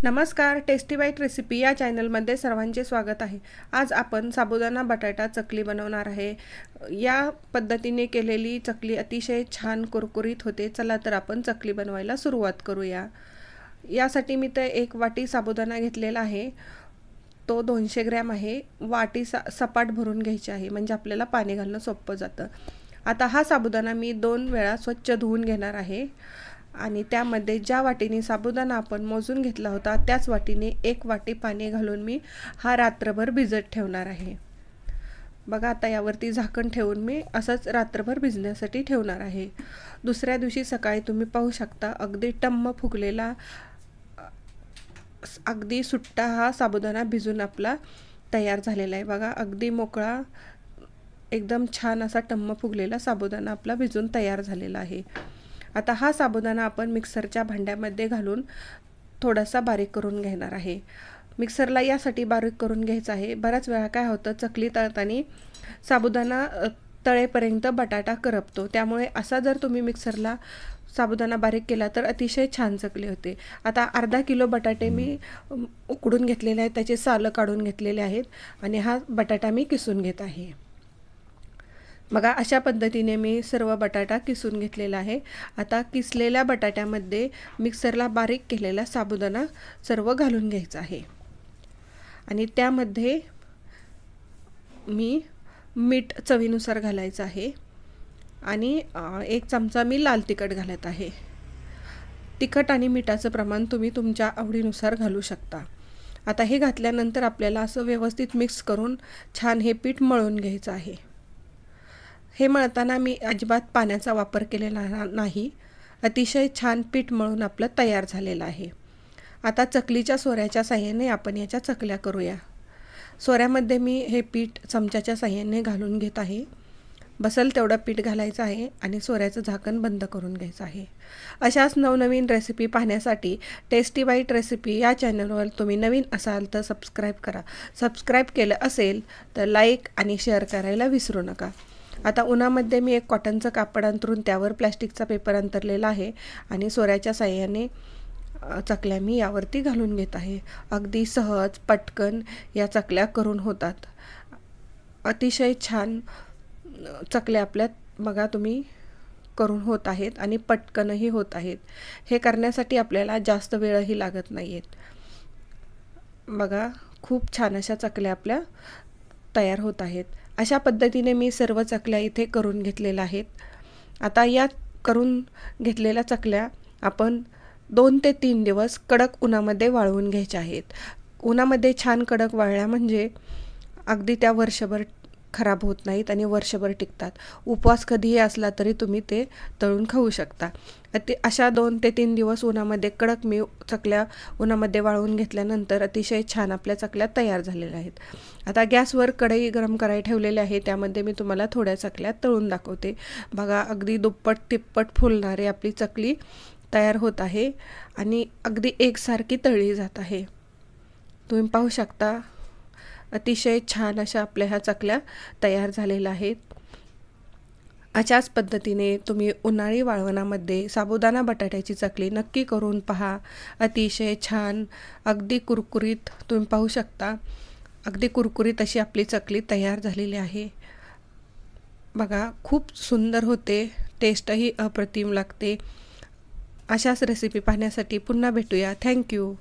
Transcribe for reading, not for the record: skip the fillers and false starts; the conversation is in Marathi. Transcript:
नमस्कार, टेस्टी बाईट रेसिपी या चॅनलमध्ये सर्वांचे स्वागत आहे। आज आपण साबुदाणा बटाटा चकली बनवणार आहे। या पद्धतीने केलेली चकली अतिशय छान कुरकुरीत होते। चला तर आपण चकली बनवायला सुरुवात करूया। यासाठी मी ते 1 वाटी साबुदाणा घेतलेला आहे। तो 200 ग्रॅम आहे। वाटी सपाट भरून घ्यायची आहे, म्हणजे आपल्याला पाणी घालणं सोपं जातं। आता हा साबुदाणा मी 2 वेळा स्वच्छ धुवून घेणार आहे आणि त्यामध्ये ज्या वाटीने साबुदाणा आपण मोजून घेतला होता त्याच वाटीने 1 वाटी पाणी घालून मी हा रात्रभर भिजत ठेवणार आहे। बघा, आता यावरती झाकण ठेवून मी असंच रात्रभर भिजण्यासाठी ठेवणार आहे। दुसऱ्या दिवशी सकाळी तुम्ही पाहू शकता अगदी टम्म फुगलेला, अगदी सुट्टा हा साबुदाणा भिजून आपला तयार झालेला आहे। बघा, अगदी मोकळा, एकदम छान असा टम्म फुगलेला साबुदाणा आपला भिजून तयार झालेला आहे। आता हा साबुदाणा आपण मिक्सरच्या भांड्यामध्ये घालून थोडासा बारीक करून घेणार आहे। मिक्सरला यासाठी बारीक करून घ्यायचं आहे। बऱ्याच वेळा काय होतं, चकली तळताना साबुदाणा तळेपर्यंत बटाटा करपतो, त्यामुळे असा जर तुम्ही मिक्सरला साबुदाणा बारीक केला तर अतिशय छान चकली होते। आता अर्धा किलो बटाटे मी उकडून घेतलेले आहेत, त्याचे सालं काढून घेतलेले आहेत आणि हा बटाटा मी किसून घेत आहे। बघा, अशा पद्धतीने मी सर्व बटाटा किसून घेतलेला आहे। आता किसलेल्या बटाट्यामध्ये मिक्सरला बारीक केलेला साबुदाणा सर्व घालून घ्यायचा आहे आणि त्यामध्ये मी मीठ चवीनुसार घालायचं आहे आणि 1 चमचा मी लाल तिखट घालत आहे। तिखट आणि मिठाचं प्रमाण तुम्ही तुमच्या आवडीनुसार घालू शकता। आता हे घातल्यानंतर आपल्याला असं व्यवस्थित मिक्स करून छान हे पीठ मळून घ्यायचं आहे। हे मळताना मी अजिबात पाण्याचा वापर केलेला नाही। अतिशय छान पीठ मळून आपलं तयार झालेलं आहे। आता चकलीच्या सोऱ्याच्या साहाय्याने आपण याच्या चकल्या करूया। सोऱ्यामध्ये मी हे पीठ चमच्याच्या साहाय्याने घालून घेत आहे। बसल तेवढं पीठ घालायचं आहे आणि सोऱ्याचं झाकण बंद करून घ्यायचं आहे। अशाच नवनवीन रेसिपी पाहण्यासाठी टेस्टी बाईट रेसिपी या चॅनलवर तुम्ही नवीन असाल तर सबस्क्राईब करा। सबस्क्राईब केलं असेल तर लाईक आणि शेअर करायला विसरू नका। आता उन्हामध्ये मी एक कॉटनचं कापड अंथरून त्यावर प्लास्टिकचा पेपर अंथरलेला आहे आणि सोऱ्याच्या साहाय्याने चकल्या मी यावरती घालून घेत आहे। अगदी सहज पटकन या चकल्या करून होतात। अतिशय छान चकल्या आपल्या बघा तुम्ही करून होत आहेत आणि पटकनही होत आहेत। हे करण्यासाठी आपल्याला जास्त वेळही लागत नाहीत। बघा, खूप छान अशा चकल्या आपल्या तयार होत आहेत। अशा पद्धतीने मी सर्व चकल्या इथे करून घेतलेल्या आहेत। आता या करून घेतलेल्या चकल्या आपण 2 ते 3 दिवस कडक उन्हामध्ये वाळवून घ्यायच्या आहेत। उन्हामध्ये छान कडक वाळल्या म्हणजे अगदी त्या वर्षभर खराब होत नाहीत आणि वर्षभर टिकतात। उपवास कधीही असला तरी तुम्ही ते तळून खाऊ शकता। अशा 2 ते 3 दिवस उन्हामध्ये कडक मी चकल्या उन्हामध्ये वाळवून घेतल्यानंतर अतिशय छान आपल्या चकल्या तयार झालेल्या आहेत। आता गॅसवर कढई गरम करायला ठेवलेली आहे, त्यामध्ये मी तुम्हाला थोड्या चकल्या तळून दाखवते। बघा, अगदी दुप्पट तिप्पट फुलणारी आपली चकली तयार होत आहे आणि अगदी एकसारखी तळली जात आहे। तुम्ही पाहू शकता अतिशय छान अशा आपल्या ह्या चकल्या तयार झालेल्या आहेत। अशाच पद्धतीने तुम्ही उन्हाळी वाळवणामध्ये साबुदाणा बटाट्याची चकली नक्की करून पहा। अतिशय छान, अगदी कुरकुरीत, तुम्ही पाहू शकता अगदी कुरकुरीत अशी आपली चकली तयार झालेली आहे। बघा, खूप सुंदर होते, टेस्टही अप्रतिम लागते। अशाच रेसिपी पाहण्यासाठी पुन्हा भेटूया। थँक्यू।